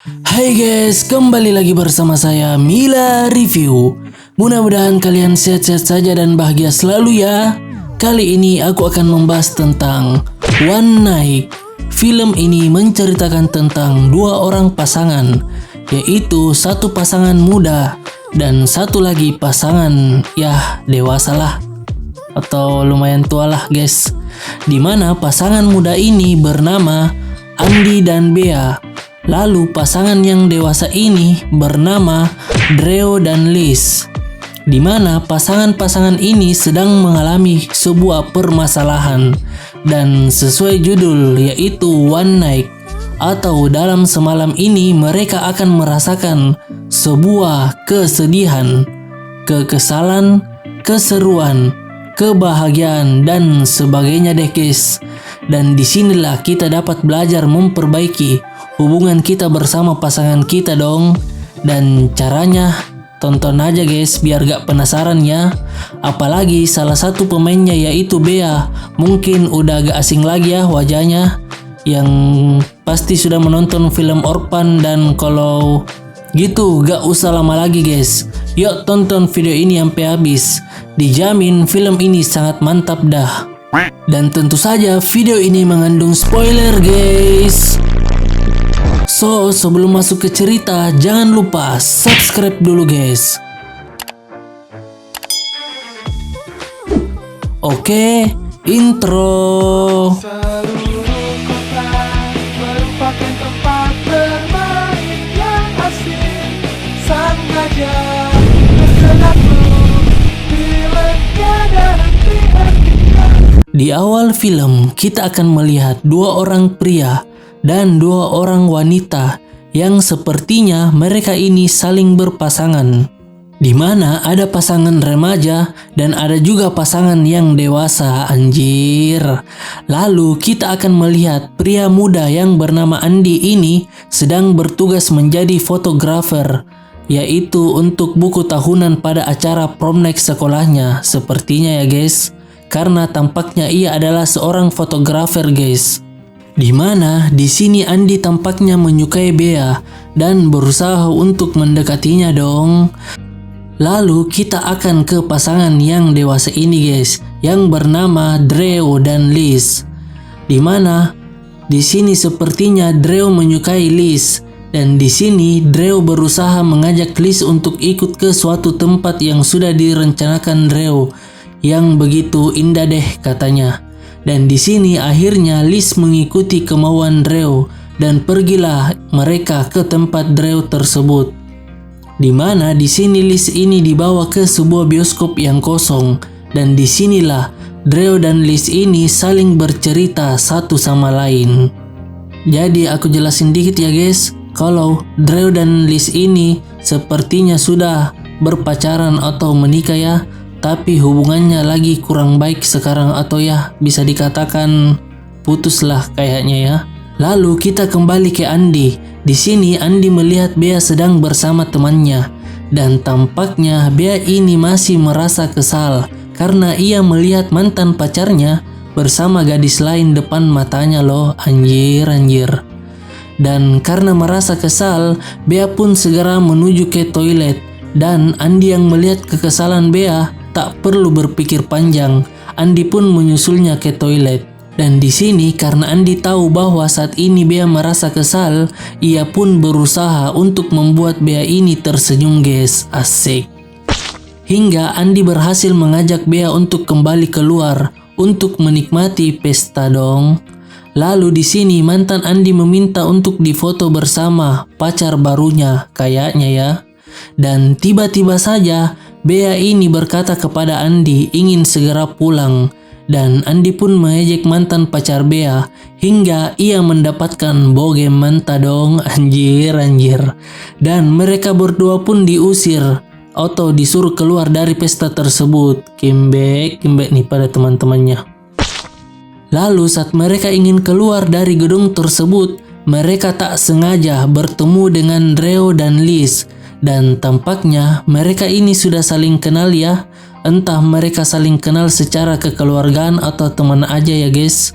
Hai guys, kembali lagi bersama saya Mila Review. Mudah-mudahan kalian sehat-sehat saja dan bahagia selalu ya. Kali ini aku akan membahas tentang One Night. Film ini menceritakan tentang dua orang pasangan, yaitu satu pasangan muda dan satu lagi pasangan ya dewasa lah, atau lumayan tua lah guys. Dimana pasangan muda ini bernama Andy dan Bea. Lalu pasangan yang dewasa ini bernama Drew dan Liz. Di mana pasangan-pasangan ini sedang mengalami sebuah permasalahan dan sesuai judul yaitu One Night, atau dalam semalam ini mereka akan merasakan sebuah kesedihan, kekesalan, keseruan, kebahagiaan dan sebagainya deh guys. Dan disinilah kita dapat belajar memperbaiki hubungan kita bersama pasangan kita dong. Dan caranya tonton aja guys biar gak penasaran ya. Apalagi salah satu pemainnya yaitu Bea. Mungkin udah gak asing lagi ya wajahnya, yang pasti sudah menonton film Orphan. Dan kalau gitu gak usah lama lagi guys, yuk tonton video ini sampai habis. Dijamin film ini sangat mantap dah. Dan tentu saja video ini mengandung spoiler guys. So, sebelum masuk ke cerita, jangan lupa subscribe dulu guys. Oke, intro. Seluruh kota merupakan tempat bermain yang asing. Sang raja bergerakku miliknya dan henti-hentikan. Di awal film, kita akan melihat dua orang pria dan dua orang wanita yang sepertinya mereka ini saling berpasangan. Di mana ada pasangan remaja dan ada juga pasangan yang dewasa, anjir. Lalu kita akan melihat pria muda yang bernama Andy ini sedang bertugas menjadi fotografer, yaitu untuk buku tahunan pada acara prom night sekolahnya, sepertinya ya guys. Karena tampaknya ia adalah seorang fotografer guys. Dimana di sini Andy tampaknya menyukai Bea dan berusaha untuk mendekatinya dong. Lalu kita akan ke pasangan yang dewasa ini guys, yang bernama Drew dan Liz. Dimana di sini sepertinya Drew menyukai Liz, dan di sini Drew berusaha mengajak Liz untuk ikut ke suatu tempat yang sudah direncanakan Drew, yang begitu indah deh katanya. Dan di sini akhirnya Liz mengikuti kemauan Drew dan pergilah mereka ke tempat Drew tersebut. Dimana di sini Liz ini dibawa ke sebuah bioskop yang kosong, dan disinilah Drew dan Liz ini saling bercerita satu sama lain. Jadi aku jelasin dikit ya guys, kalau Drew dan Liz ini sepertinya sudah berpacaran atau menikah ya, tapi hubungannya lagi kurang baik sekarang, atau ya bisa dikatakan putus lah kayaknya ya. Lalu kita kembali ke Andy. Di sini Andy melihat Bea sedang bersama temannya, dan tampaknya Bea ini masih merasa kesal karena ia melihat mantan pacarnya bersama gadis lain depan matanya loh, anjir. Dan karena merasa kesal, Bea pun segera menuju ke toilet. Dan Andy yang melihat kekesalan Bea tak perlu berpikir panjang, Andy pun menyusulnya ke toilet. Dan di sini karena Andy tahu bahwa saat ini Bea merasa kesal, ia pun berusaha untuk membuat Bea ini tersenyum guys, asik. Hingga Andy berhasil mengajak Bea untuk kembali keluar untuk menikmati pesta dong. Lalu di sini mantan Andy meminta untuk difoto bersama pacar barunya kayaknya ya. Dan tiba-tiba saja Bea ini berkata kepada Andy ingin segera pulang, dan Andy pun mengejek mantan pacar Bea hingga ia mendapatkan bogem manta dong, anjir. Dan mereka berdua pun diusir atau disuruh keluar dari pesta tersebut. Kimbek nih pada teman-temannya. Lalu saat mereka ingin keluar dari gedung tersebut, mereka tak sengaja bertemu dengan Drew dan Liz. Dan tampaknya mereka ini sudah saling kenal ya. Entah mereka saling kenal secara kekeluargaan atau teman aja ya guys.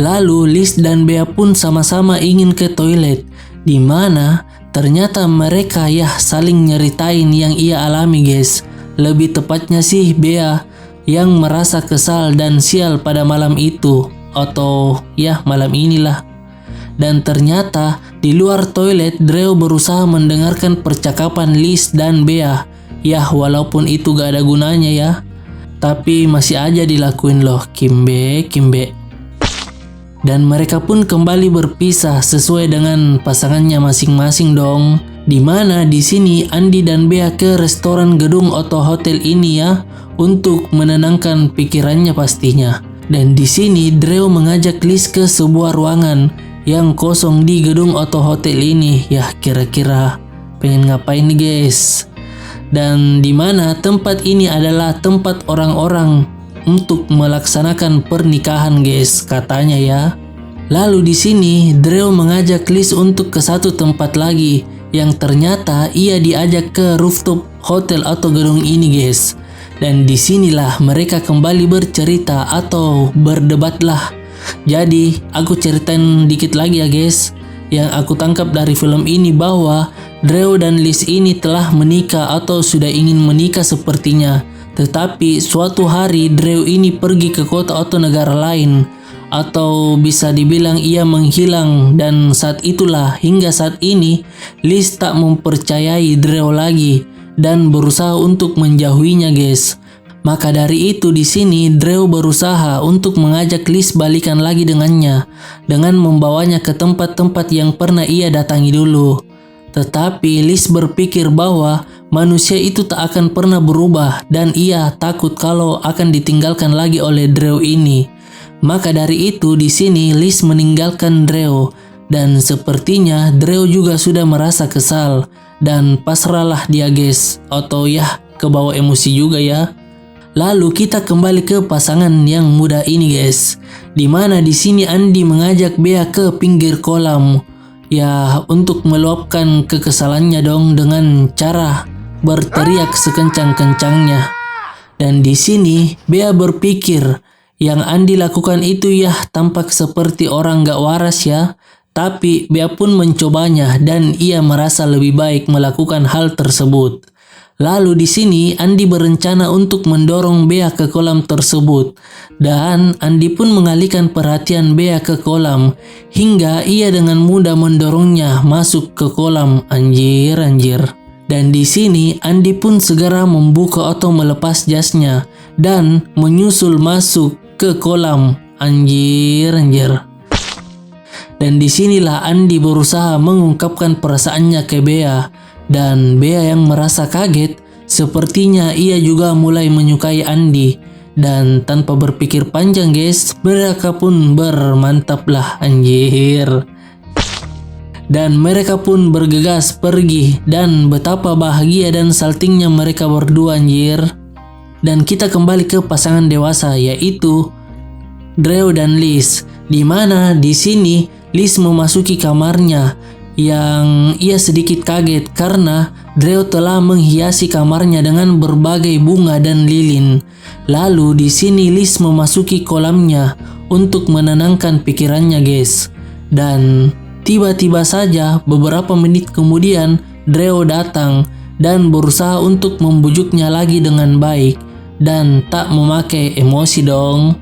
Lalu Liz dan Bea pun sama-sama ingin ke toilet. Di mana ternyata mereka saling nyeritain yang ia alami guys. Lebih tepatnya sih Bea yang merasa kesal dan sial pada malam itu, atau malam inilah. Dan ternyata di luar toilet Drew berusaha mendengarkan percakapan Liz dan Bea. Walaupun itu gak ada gunanya tapi masih aja dilakuin loh, Kimbe. Dan mereka pun kembali berpisah sesuai dengan pasangannya masing-masing dong. Dimana di sini Andi dan Bea ke restoran gedung atau hotel ini untuk menenangkan pikirannya pastinya. Dan di sini Drew mengajak Liz ke sebuah ruangan yang kosong di gedung atau hotel ini. Kira-kira pengen ngapain nih guys? Dan dimana tempat ini adalah tempat orang-orang untuk melaksanakan pernikahan guys, katanya Lalu di sini Drew mengajak Liz untuk ke satu tempat lagi yang ternyata ia diajak ke rooftop hotel atau gedung ini guys. Dan disinilah mereka kembali bercerita atau berdebat lah. Jadi aku ceritain dikit lagi guys. Yang aku tangkap dari film ini bahwa Drew dan Liz ini telah menikah atau sudah ingin menikah sepertinya. Tetapi suatu hari Drew ini pergi ke kota atau negara lain, atau bisa dibilang ia menghilang, dan saat itulah hingga saat ini Liz tak mempercayai Drew lagi dan berusaha untuk menjauhinya guys. Maka dari itu di sini Drew berusaha untuk mengajak Liz balikan lagi dengannya dengan membawanya ke tempat-tempat yang pernah ia datangi dulu. Tetapi Liz berpikir bahwa manusia itu tak akan pernah berubah dan ia takut kalau akan ditinggalkan lagi oleh Drew ini. Maka dari itu di sini Liz meninggalkan Drew dan sepertinya Drew juga sudah merasa kesal dan pasrahlah dia guys, atau kebawa emosi juga Lalu kita kembali ke pasangan yang muda ini guys. Dimana di sini Andi mengajak Bea ke pinggir kolam untuk meluapkan kekesalannya dong dengan cara berteriak sekencang-kencangnya. Dan di sini Bea berpikir yang Andi lakukan itu tampak seperti orang gak waras tapi Bea pun mencobanya dan ia merasa lebih baik melakukan hal tersebut. Lalu di sini Andi berencana untuk mendorong Bea ke kolam tersebut dan Andi pun mengalihkan perhatian Bea ke kolam hingga ia dengan mudah mendorongnya masuk ke kolam. Anjir. Dan di sini Andi pun segera membuka atau melepas jasnya dan menyusul masuk ke kolam. Anjir. Dan disinilah Andi berusaha mengungkapkan perasaannya ke Bea. Dan Bea yang merasa kaget, sepertinya ia juga mulai menyukai Andi. Dan tanpa berpikir panjang guys, mereka pun bermantap lah anjir. Dan mereka pun bergegas pergi dan betapa bahagia dan saltingnya mereka berdua anjir. Dan kita kembali ke pasangan dewasa yaitu Drew dan Liz. Dimana di sini Liz memasuki kamarnya yang ia sedikit kaget karena Drew telah menghiasi kamarnya dengan berbagai bunga dan lilin. Lalu di sini Liz memasuki kolamnya untuk menenangkan pikirannya guys. Dan tiba-tiba saja beberapa menit kemudian Drew datang dan berusaha untuk membujuknya lagi dengan baik dan tak memakai emosi dong.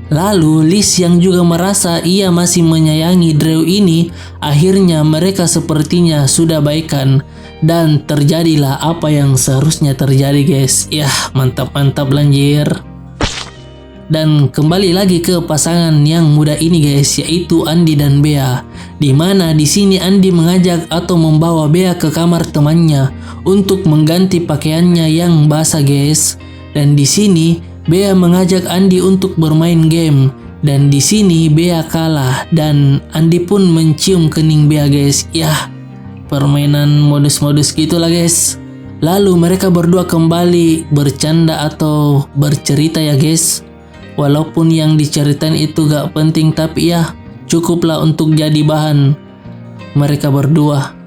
Lalu Liz yang juga merasa ia masih menyayangi Drew ini, akhirnya mereka sepertinya sudah baikan dan terjadilah apa yang seharusnya terjadi guys. Mantap lanjir. Dan kembali lagi ke pasangan yang muda ini guys, yaitu Andi dan Bea. Dimana di sini Andi mengajak atau membawa Bea ke kamar temannya untuk mengganti pakaiannya yang basah guys. Dan di sini Bea mengajak Andi untuk bermain game dan di sini Bea kalah dan Andi pun mencium kening Bea guys. Permainan modus-modus gitulah guys. Lalu mereka berdua kembali bercanda atau bercerita guys. Walaupun yang diceritain itu gak penting tapi cukuplah untuk jadi bahan mereka berdua.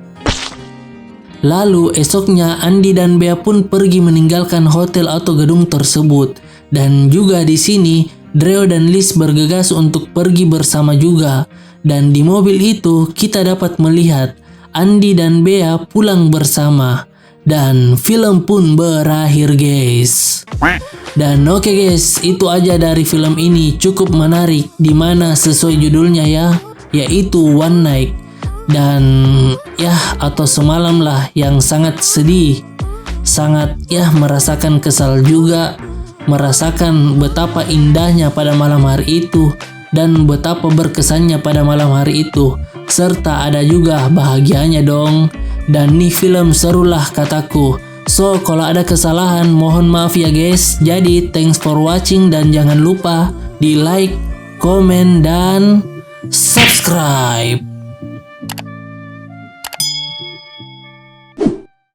Lalu esoknya Andi dan Bea pun pergi meninggalkan hotel atau gedung tersebut. Dan juga di sini Drew dan Liz bergegas untuk pergi bersama juga. Dan di mobil itu kita dapat melihat Andi dan Bea pulang bersama. Dan film pun berakhir guys. Dan oke guys, itu aja dari film ini, cukup menarik, dimana sesuai judulnya ya, yaitu One Night. Dan ya atau semalam lah, yang sangat sedih, sangat ya merasakan kesal juga, merasakan betapa indahnya pada malam hari itu dan betapa berkesannya pada malam hari itu, serta ada juga bahagianya dong. Dan nih film serulah kataku. So kalau ada kesalahan mohon maaf ya guys. Jadi thanks for watching dan jangan lupa di like, komen, dan subscribe.